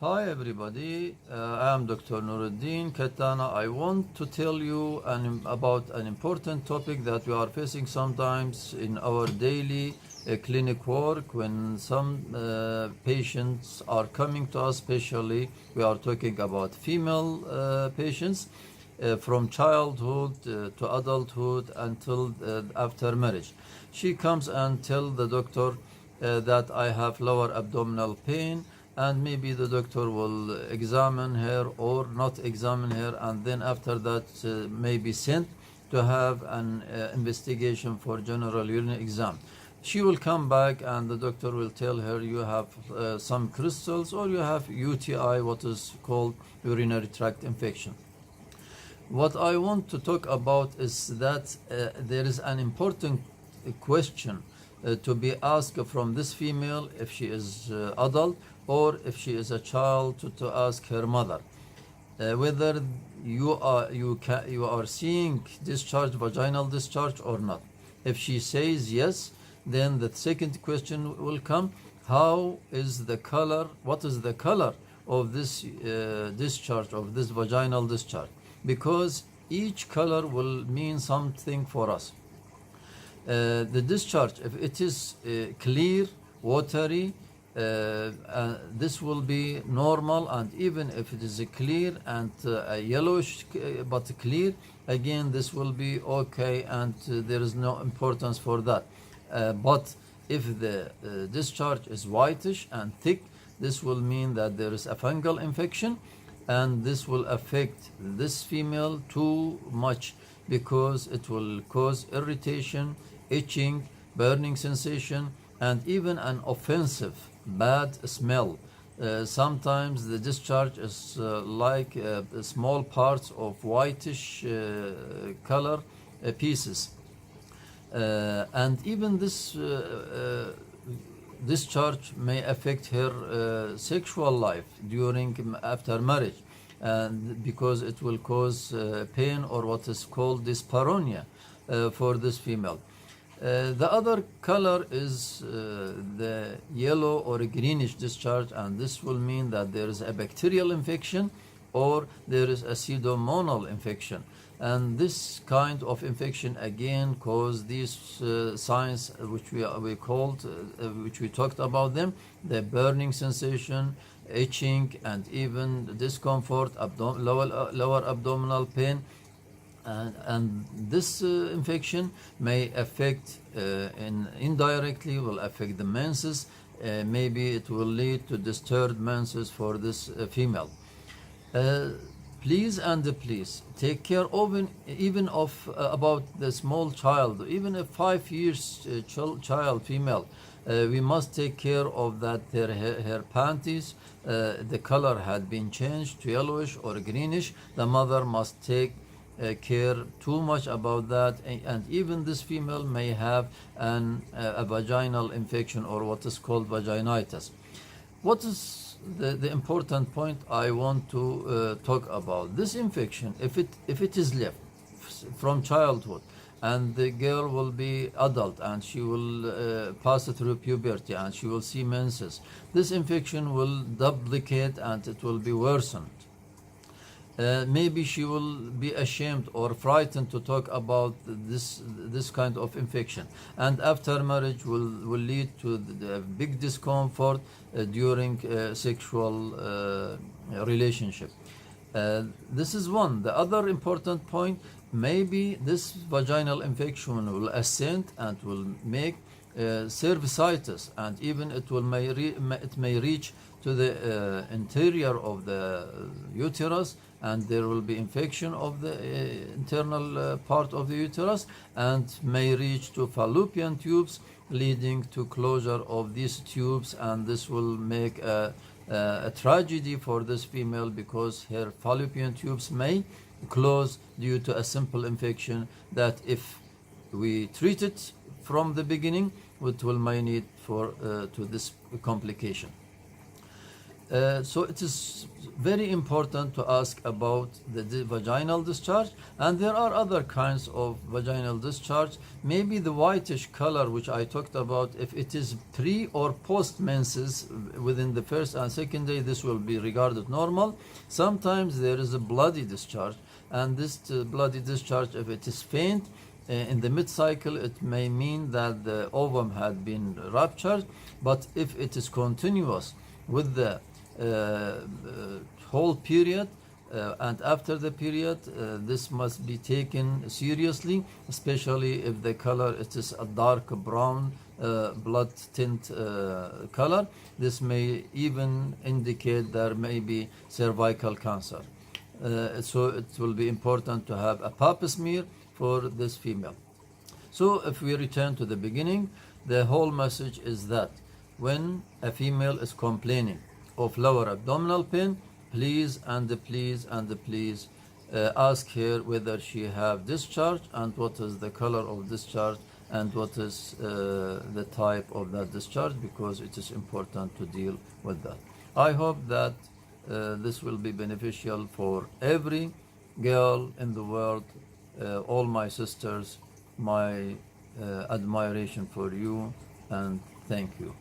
Hi everybody, I am Dr. Nuruddin Katana. I want to tell you about an important topic that we are facing sometimes in our daily clinic work when some patients are coming to us, especially we are talking about female patients from childhood to adulthood until after marriage. She comes and tell the doctor that I have lower abdominal pain, and maybe the doctor will examine her or not examine her, and then after that may be sent to have an investigation for general urinary exam. She will come back and the doctor will tell her you have some crystals or you have UTI, what is called urinary tract infection. What I want to talk about is that there is an important question to be asked from this female if she is adult or if she is a child, to ask her mother whether you are seeing discharge, vaginal discharge or not. If she says yes, then the second question will come: how is the color? What is the color of this discharge, of this vaginal discharge? Because each color will mean something for us. The discharge, if it is clear, watery, this will be normal, and even if it is clear and yellowish but clear, again this will be okay, and there is no importance for that. But if the discharge is whitish and thick, this will mean that there is a fungal infection, and this will affect this female too much because it will cause irritation, itching, burning sensation, and even an offensive bad smell. Sometimes the discharge is like small parts of whitish color pieces, and even this discharge may affect her sexual life after marriage, and because it will cause pain or what is called dyspareunia for this female. The other color is the yellow or greenish discharge, and this will mean that there is a bacterial infection or there is a pseudomonal infection, and this kind of infection again cause these signs which we talked about them: the burning sensation, itching, and even discomfort, lower abdominal pain. And this infection may affect indirectly will affect the menses. Maybe it will lead to disturbed menses for this female. Please take care even of about the small child, even a 5 years child female. We must take care of that her panties, the color had been changed to yellowish or greenish. The mother must take care too much about that, and even this female may have a vaginal infection or what is called vaginitis. What is the important point I want to talk about? This infection, if it is left from childhood, and the girl will be adult and she will pass through puberty and she will see menses, this infection will duplicate and it will be worsened. Maybe she will be ashamed or frightened to talk about this kind of infection, and after marriage will lead to the big discomfort during sexual relationship. This is one. The other important point: maybe this vaginal infection will ascend and will make cervicitis, and even it may reach to the interior of the uterus, and there will be infection of the internal part of the uterus, and may reach to fallopian tubes, leading to closure of these tubes, and this will make a tragedy for this female because her fallopian tubes may close due to a simple infection that if we treat it from the beginning, it will may need to this complication. So it is very important to ask about the vaginal discharge, and there are other kinds of vaginal discharge. Maybe the whitish color which I talked about, if it is pre or post menses within the first and second day, this will be regarded normal. Sometimes there is a bloody discharge, and this bloody discharge, if it is faint in the mid-cycle, it may mean that the ovum had been ruptured. But if it is continuous with the whole period and after the period, this must be taken seriously, especially if the color it is a dark brown blood tint color. This may even indicate there may be cervical cancer. So it will be important to have a pap smear for this female. So if we return to the beginning, the whole message is that when a female is complaining of lower abdominal pain, please ask her whether she have discharge and what is the color of discharge and what is the type of that discharge, because it is important to deal with that. I hope that this will be beneficial for every girl in the world. All my sisters, my admiration for you, and thank you.